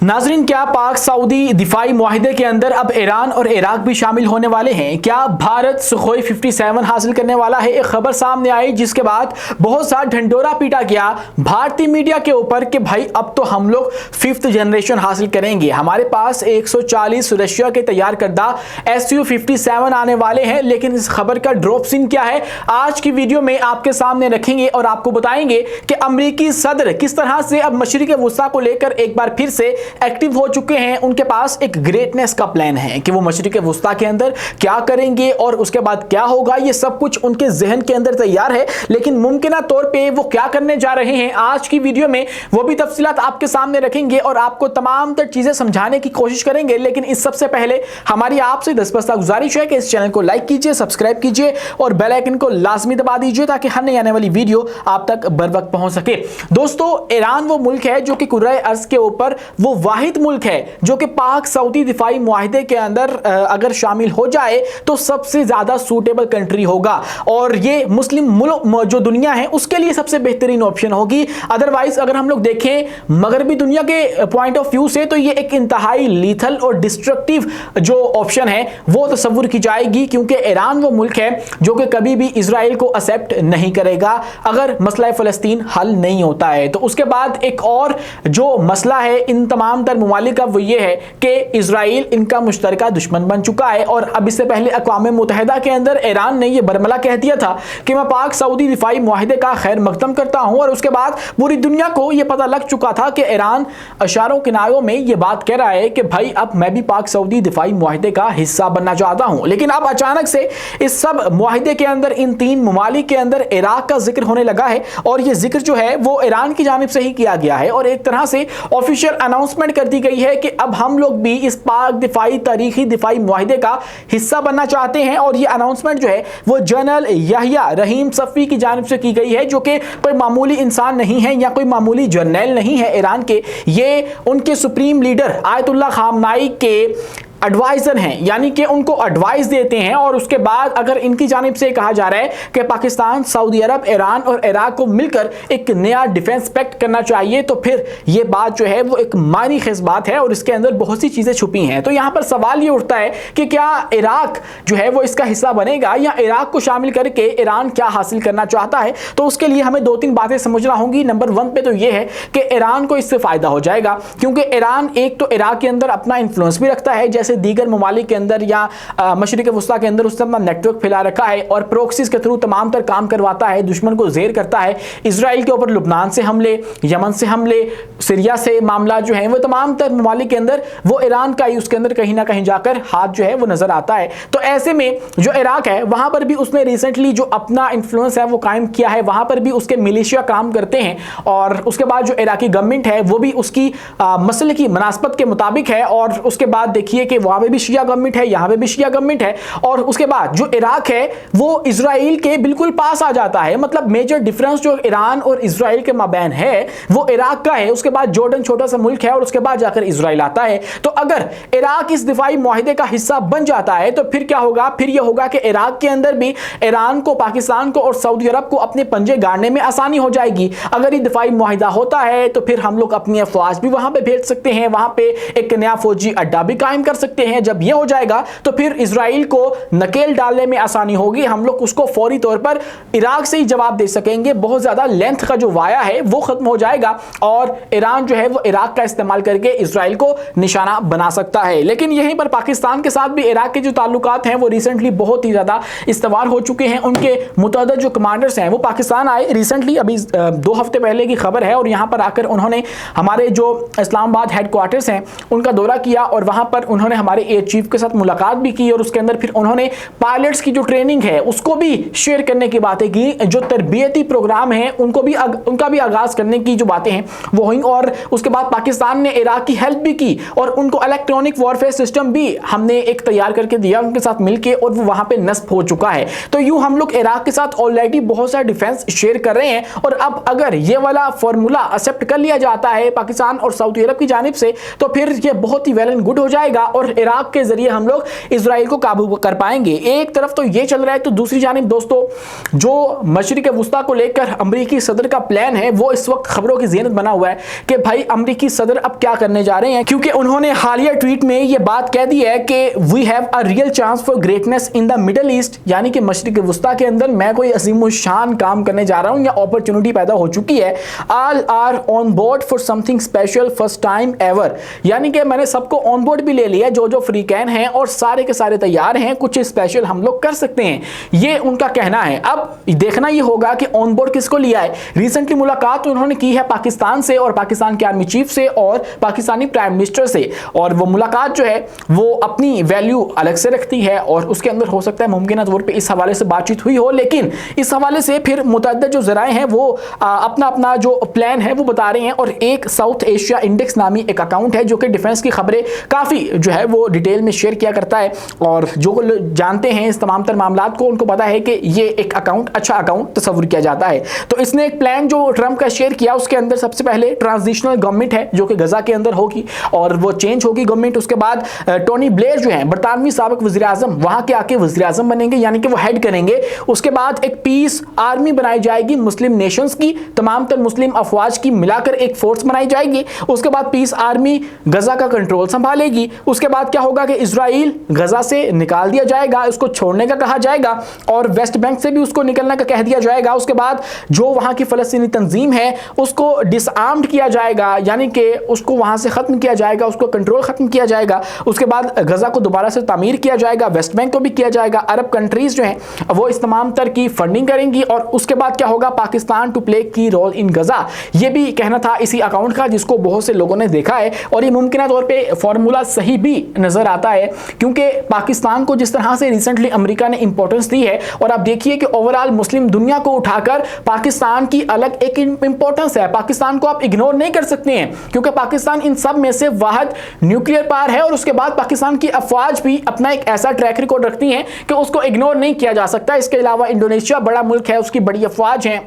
नाजरीन, क्या पाक सऊदी दिफाई मुआहिदे के अंदर अब ईरान और इराक भी शामिल होने वाले हैं? क्या भारत सुखोई 57 हासिल करने वाला है? एक खबर सामने आई जिसके बाद बहुत सा ढंढोरा पीटा गया भारतीय मीडिया के ऊपर कि भाई अब तो हम लोग 5th जनरेशन हासिल करेंगे, हमारे पास 140 रशिया के तैयार करदा Su-57 आने वाले हैं। लेकिन इस खबर का ड्रॉप सीन क्या है, आज की वीडियो में आपके सामने रखेंगे और आपको बताएंगे कि अमेरिकी सदर किस तरह से अब मशरिक़ वुस्ता को लेकर एक बार फिर से एक्टिव हो चुके हैं। उनके पास एक ग्रेटनेस का प्लान है कि वो मशरिक़ वुस्ता के अंदर क्या करेंगे और उसके बाद क्या होगा, ये सब कुछ उनके जहन के अंदर तैयार है। लेकिन मुमकिन तौर पे वो क्या करने जा रहे हैं, आज की वीडियो में वो भी तफसीलात आपके सामने रखेंगे और आपको तमाम तर चीजें समझाने की कोशिश करेंगे। लेकिन इस सबसे पहले हमारी आपसे दस्तबस्ता गुजारिश है कि इस चैनल को लाइक कीजिए, सब्सक्राइब कीजिए और बेल आइकन को लाजमी दबा दीजिए ताकि हर नई आने वाली वीडियो आप तक बर वक्त पहुंच सके। दोस्तों, ईरान वो मुल्क है जो कि कुर्रे अर्ज के ऊपर वो वाहिद मुल्क है जो कि पाक सऊदी दिफाई मुआहिदे के अंदर अगर शामिल हो जाए तो सबसे ज्यादा सूटेबल कंट्री होगा और ये मुस्लिम मुल्क जो दुनिया है उसके लिए सबसे बेहतरीन ऑप्शन होगी। अदरवाइज अगर हम लोग देखें मगरबी दुनिया के पॉइंट ऑफ व्यू से तो ये एक इंतहाई लीथल और डिस्ट्रक्टिव जो ऑप्शन है वो तस्वुर की जाएगी, क्योंकि ईरान वो मुल्क है जो कि कभी भी इजराइल को एक्सेप्ट नहीं करेगा अगर मसला फ़लस्तीन हल नहीं होता है। तो उसके बाद एक और जो मसला है इन तमाम तर मुमालिक का वो ये है कि इजराइल इनका मुश्तरका दुश्मन बन चुका है। और अब इससे पहले अक़वाम मुत्तहिदा के अंदर ईरान ने यह बरमला कह दिया था कि मैं पाक सऊदी दिफाई मुआहिदे का खैर मकदम करता हूं और उसके बाद पूरी दुनिया को यह पता लग चुका था कि ईरान इशारों किनारों में यह बात कह रहा है कि भाई अब मैं भी पाक सऊदी दिफाई मुआहिदे का हिस्सा बनना चाहता हूं। लेकिन अब अचानक से इस सब मुआहिदे के अंदर इन 3 मुमालिक के अंदर इराक का जिक्र होने लगा है और यह जिक्र जो है वो ईरान की जानिब से ही किया गया है और एक तरह से ऑफिशियल अनाउंसमेंट कर दी गई है कि अब हम लोग भी इस पाक दिफाई तारीखी दिफाई मुआहिदे का हिस्सा बनना चाहते हैं। और ये अनाउंसमेंट जो है वो जनरल याहिया रहीम सफ़ी की जानिब से की गई है जो कि कोई मामूली इंसान नहीं है या कोई मामूली जर्नल नहीं है ईरान के, ये उनके सुप्रीम लीडर आयतुल्लाह खामनाई के एडवाइजर हैं, यानी कि उनको एडवाइस देते हैं। और उसके बाद अगर इनकी जानिब से कहा जा रहा है कि पाकिस्तान, सऊदी अरब, ईरान और इराक को मिलकर एक नया डिफेंस पैक्ट करना चाहिए तो फिर ये बात जो है वो एक मानी खेज बात है और इसके अंदर बहुत सी चीज़ें छुपी हैं। तो यहाँ पर सवाल ये उठता है कि क्या इराक जो है वो इसका हिस्सा बनेगा या इराक को शामिल करके ईरान क्या हासिल करना चाहता है। तो उसके लिए हमें 2-3 बातें समझना होंगी। नंबर 1 पे तो ये है कि ईरान को इससे फ़ायदा हो जाएगा, क्योंकि ईरान एक तो इराक के अंदर अपना इन्फ्लुएंस भी रखता है, जैसे दीगर ममालिक के अंदर या मशरिक़ वुस्ता के अंदर उसने अपना नेटवर्क फैला रखा है और प्रोक्सीज के थ्रू तमाम तर काम करवाता है, दुश्मन को ज़ेर करता है। इजराइल के ऊपर लुबनान से हमले, यमन से हमले, सीरिया से मामला जो है वो तमाम तर ममालिक के अंदर वो ईरान का ही उसके अंदर कहीं ना कहीं जाकर हाथ जो है वो नजर आता है। तो ऐसे में जो इराक है वहां पर भी उसने रिसेंटली जो अपना इन्फ्लुएंस है वो कायम किया है, वहां पर भी उसके मिलिशिया काम करते हैं और उसके बाद जो इराकी गवर्नमेंट है वो भी उसकी मसले की मुनासबत के मुताबिक है। और उसके बाद देखिए कि वहां पर भी शिया गवर्नमेंट है, यहां पे भी शिया गवर्नमेंट है। और उसके बाद जो इराक है वो इजराइल के बिल्कुल पास आ जाता है, मतलब मेजर डिफरेंस जो ईरान और इजराइल के माबैन है वो इराक का है। उसके बाद जॉर्डन छोटा सा मुल्क है और उसके बाद जाकर इजराइल आता है। तो अगर इराक इस दिफाई मुआहिदे का हिस्सा बन जाता है तो फिर क्या होगा, फिर यह होगा कि इराक के अंदर भी ईरान को, पाकिस्तान को और सऊदी अरब को अपने पंजे गाड़ने में आसानी हो जाएगी। अगर ये दिफाई मुआहिदा होता है तो फिर हम लोग अपनी अफवाज भी वहां पे भेज सकते हैं, वहां पे एक नया फौजी अड्डा भी कायम कर सकते हैं। जब यह हो जाएगा तो फिर इजराइल को नकेल डालने में आसानी होगी, हम लोग उसको फौरी तौर पर इराक से ही जवाब दे सकेंगे। बहुत ज्यादा लेंथ का जो वाया है वो खत्म हो जाएगा और ईरान जो है वो इराक का इस्तेमाल करके इजराइल को निशाना बना सकता है। लेकिन यहीं पर पाकिस्तान के साथ भी इराक के जो ताल्लुकात हैं वो रिसेंटली बहुत ही ज्यादा इस्तवार हो चुके हैं। उनके मुतअद्दिद जो कमांडर्स हैं वो पाकिस्तान आए रिसेंटली, अभी 2 हफ्ते पहले की खबर है, और यहाँ पर आकर उन्होंने हमारे जो इस्लामाबाद हेडक्वार्टर्स हैं उनका दौरा किया और वहां पर उन्होंने हमारे एयर चीफ के साथ मुलाकात भी की और उसके अंदर फिर उन्होंने पायलट्स की जो ट्रेनिंग है उसको भी शेयर करने की बातें की, जो तरबियती प्रोग्राम है उनका भी आगाज करने की जो बातें हैं वो हुई। और उसके बाद पाकिस्तान ने इराक की हेल्प भी की और उनको इलेक्ट्रॉनिक वॉरफेयर सिस्टम भी हमने एक तैयार करके दिया उनके साथ मिलकर और वो वहां पे नस्ब हो चुका है। तो यूं हम लोग इराक के साथ ऑलरेडी बहुत सारा डिफेंस शेयर कर रहे हैं और अब अगर ये वाला फॉर्मूला एक्सेप्ट कर लिया जाता है पाकिस्तान और सऊदी अरब की जानिब से तो फिर ये बहुत ही वेल एंड गुड हो जाएगा और और इराक के जरिए हम लोग इजराइल को काबू कर पाएंगे। एक तरफ तो ये चल रहा है, तो दूसरी जानिब दोस्तों जो मशरिक वुस्ता को लेकर अमेरिकी सदर का प्लान है वो इस वक्त खबरों की ज़ीनत बना हुआ है कि भाई अमेरिकी सदर अब क्या करने जा रहे हैं, क्योंकि उन्होंने हालिया ट्वीट में ये बात कह दी है कि we have a real chance for greatness in the middle east, यानी कि मशरिक वुस्ता के अंदर मैं कोई अजीम शान काम करने जा रहा हूं या अपॉर्चुनिटी पैदा हो चुकी है। All are on board for something special first time ever, यानी कि मैंने सबको ऑन बोर्ड भी ले लिया जो फ्री कैन हैं और सारे के सारे तैयार हैं, कुछ स्पेशल हम लोग कर सकते हैं, ये उनका कहना है। अब देखना ये होगा कि ऑन बोर्ड किसको लिया है। रिसेंटली मुलाकात उन्होंने की है पाकिस्तान से और पाकिस्तान के आर्मी चीफ से और पाकिस्तानी प्राइम मिनिस्टर से, और वो मुलाकात जो है वो अपनी वैल्यू अलग से रखती है और उसके अंदर हो सकता है मुमकिन तौर पे इस हवाले से बातचीत हुई हो, लेकिन इस हवाले से फिर मुतअद्दिद जो ज़राए हैं वो अपना अपना जो प्लान है वो बता रहे हैं। और एक साउथ एशिया इंडेक्स नामी एक अकाउंट है जो कि डिफेंस की खबरें काफ़ी जो है वो डिटेल में शेयर किया करता है, और जो जानते हैं इस तमाम तर मामलात को उनको पता है कि ये एक अकाउंट अच्छा अकाउंट तस्वुर किया जाता है। तो इसने एक प्लान जो ट्रंप का शेयर किया उसके अंदर सबसे पहले ट्रांजिशनल गवर्नमेंट है जो कि गजा के अंदर होगी और वो चेंज होगी गवर्नमेंट। उसके बाद टोनी ब्लेयर जो है बरतानवी साबिक वज़ीर आज़म वहां के आके वज़ीर आज़म बनेंगे, यानी कि वो हेड करेंगे। उसके बाद एक पीस आर्मी बनाई जाएगी मुस्लिम नेशंस की, तमाम तर मुस्लिम अफवाज की मिलाकर एक फोर्स बनाई जाएगी। उसके बाद पीस आर्मी गजा का कंट्रोल संभालेगी। उसके बाद क्या होगा कि इजराइल गजा से निकाल दिया जाएगा, उसको छोड़ने का कहा जाएगा और वेस्ट बैंक से भी उसको निकलने का कह दिया जाएगा। उसके बाद जो वहां की फलस्तीनी तंजीम है उसको डिसआर्म्ड किया जाएगा, यानी कि उसको वहां से खत्म किया जाएगा, उसको कंट्रोल खत्म किया जाएगा। उसके बाद गजा को दोबारा से तामीर किया जाएगा, वेस्ट बैंक को भी किया जाएगा। अरब कंट्रीज जो हैं वो इस तमाम तर की फंडिंग करेंगी। और उसके बाद क्या होगा, पाकिस्तान टू प्ले की रोल इन गजा, ये भी कहना था इसी अकाउंट का, जिसको बहुत से लोगों ने देखा है और ये मुमकिन तौर पर फॉर्मूला सही भी नजर आता है, क्योंकि पाकिस्तान को जिस तरह से रिसेंटली अमेरिका ने इंपॉर्टेंस दी है और आप देखिए कि ओवरऑल मुस्लिम दुनिया को उठाकर पाकिस्तान की अलग एक इंपॉर्टेंस है। पाकिस्तान को आप इग्नोर नहीं कर सकते हैं क्योंकि पाकिस्तान इन सब में से वाहिद न्यूक्लियर पावर है और उसके बाद पाकिस्तान की अफवाज भी अपना एक ऐसा ट्रैक रिकॉर्ड रखती हैं कि उसको इग्नोर नहीं किया जा सकता। इसके अलावा इंडोनेशिया बड़ा मुल्क है, उसकी बड़ी अफवाज हैं,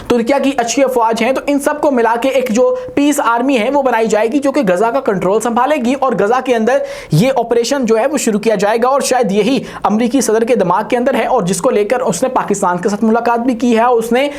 तुर्किया की अच्छी अफवाज हैं। तो इन सब को मिला के एक जो पीस आर्मी है वो बनाई जाएगी जो कि गजा का कंट्रोल संभालेगी और गजा के अंदर ये ऑपरेशन जो है वो शुरू किया जाएगा। और शायद यही अमेरिकी सदर के दिमाग के अंदर है और जिसको लेकर उसने पाकिस्तान के साथ मुलाकात भी की है, उसने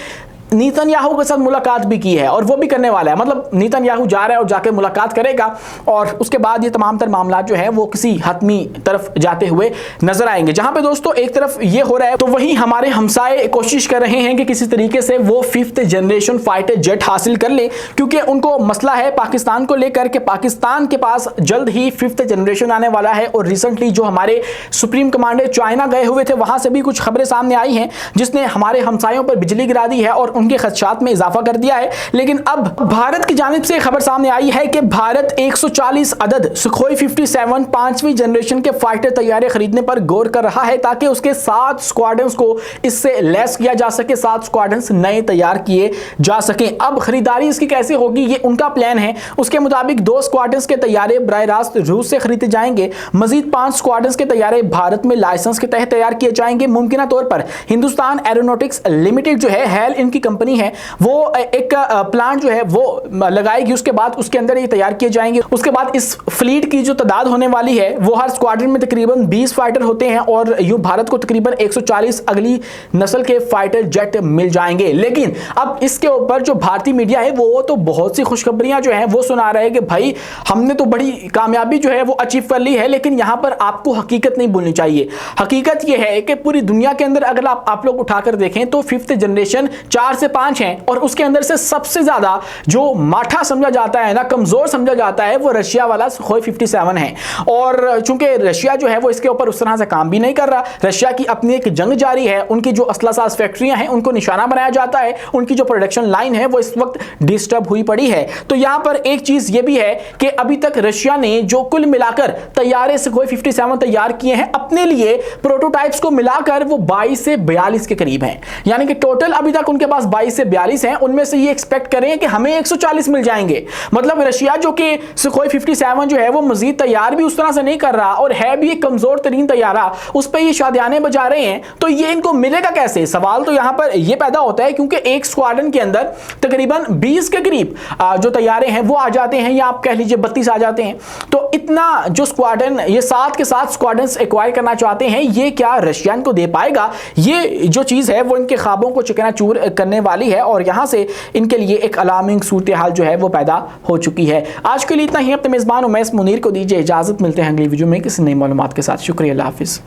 नेतन्याहू के साथ मुलाकात भी की है और वो भी करने वाला है। मतलब नेतन्याहू जा रहा है और जाके मुलाकात करेगा और उसके बाद ये तमाम तर मामला जो है वो किसी हतमी तरफ जाते हुए नजर आएंगे। जहां पे दोस्तों एक तरफ ये हो रहा है तो वहीं हमारे हमसाए कोशिश कर रहे हैं कि किसी तरीके से वो 5th जनरेशन फाइटर जेट हासिल कर ले, क्योंकि उनको मसला है पाकिस्तान को लेकर के पाकिस्तान के पास जल्द ही 5th जनरेशन आने वाला है। और रिसेंटली जो हमारे सुप्रीम कमांडर चाइना गए हुए थे वहां से भी कुछ खबरें सामने आई हैं जिसने हमारे हमसायों पर बिजली गिरा दी है और उनके खदशात में इजाफा कर दिया है। लेकिन अब भारत की जानिब से खबर सामने आई है कि भारत 140 अदद सुखोई 57 5वीं जनरेशन के फाइटर तैयारे खरीदने पर गौर कर रहा है ताकि उसके 7 स्क्वाड्रंस को इससे लैस किया जा सके, 7 स्क्वाड्रंस नए तैयार किए जा सके। अब खरीदारी इसकी कैसे होगी ये उनका प्लान है। उसके मुताबिक 2 स्क्वाड्रंस के तैयारे बराह रास्त रूस से खरीदे जाएंगे। मजीद 5 स्क्वाड्रंस के तैयारे भारत में लाइसेंस के तहत तैयार किए जाएंगे। मुमकिन तौर पर हिंदुस्तान एरोनॉटिक्स लिमिटेड जो है हेल इनकी कंपनी है वो एक प्लांट जो है वो लगाएगी, उसके बाद उसके अंदर ये तैयार किए जाएंगे। उसके बाद इस फ्लीट की जो तादाद होने वाली है वो हर स्क्वाड्रन में तकरीबन 20 फाइटर होते हैं और यूं भारत को तकरीबन 140 अगली नस्ल के फाइटर जेट मिल जाएंगे। लेकिन अब इसके ऊपर जो भारतीय मीडिया है वो तो बहुत सी खुशखबरियां जो है वो सुना रहे हैं कि भाई हमने तो बड़ी कामयाबी जो है वो अचीव कर ली है, लेकिन यहां पर आपको हकीकत नहीं भूलनी चाहिए। हकीकत यह है कि पूरी दुनिया के अंदर अगर आप लोग उठाकर देखें तो 5th जनरेशन 4 से 5 हैं और उसके अंदर से सबसे ज्यादा जो माठा समझा जाता है ना, कमजोर समझा जाता है, वो रशिया वाला सुखोई 57 है। और चूंकि रशिया जो है वो इसके ऊपर उस तरह से काम भी नहीं कर रहा, रशिया की अपनी एक जंग जारी है, उनकी जो असलासाज फैक्ट्रियां हैं उनको निशाना बनाया जाता है, उनकी जो प्रोडक्शन लाइन है वो इस वक्त डिस्टर्ब हुई पड़ी है। तो यहां पर एक चीज ये भी है कि अभी तक रशिया ने जो कुल मिलाकर तैयारे सुखोई 57 तैयार किए हैं अपने लिए, प्रोटोटाइप्स को मिलाकर वो 22 से 42 के करीब हैं, यानी कि टोटल अभी तक उनके पास 22 से 42 हैं, उनमें से ये एक्सपेक्ट करें कि हमें 140 मिल जाएंगे। मतलब रशिया जो कि सुखोई 57 जो है वो मजीद तैयार भी उस तरह से नहीं कर रहा और है भी एक कमजोर तरीन तैयारा, उस पर ये शादियाने बजा रहे हैं, तो ये इनको मिलेगा कैसे? सवाल तो यहां पर ये पैदा होता है क्योंकि एक स्क्वाड्रन के अंदर तकरीबन 20 के करीब जो तैयारे हैं वो आ जाते हैं, या आप कह लीजिए 32 आ जाते हैं। तो इतना जो स्क्वाड्रन, ये 7 के 7 स्क्वाड्रन्स एक्वायर करना चाहते हैं, ये क्या रशियन को दे पाएगा? ये जो चीज़ है वो इनके ख्वाबों को चकनाचूर करने वाली है और यहाँ से इनके लिए एक अलार्मिंग सूरत हाल जो है वो पैदा हो चुकी है। आज के लिए इतना ही। अपने मेज़बान उमैस मुनीर को दीजिए इजाज़त। मिलते हैं अगली वीडियो में किसी नई मालूमात के साथ। शुक्रिया, अल्लाह हाफिज़।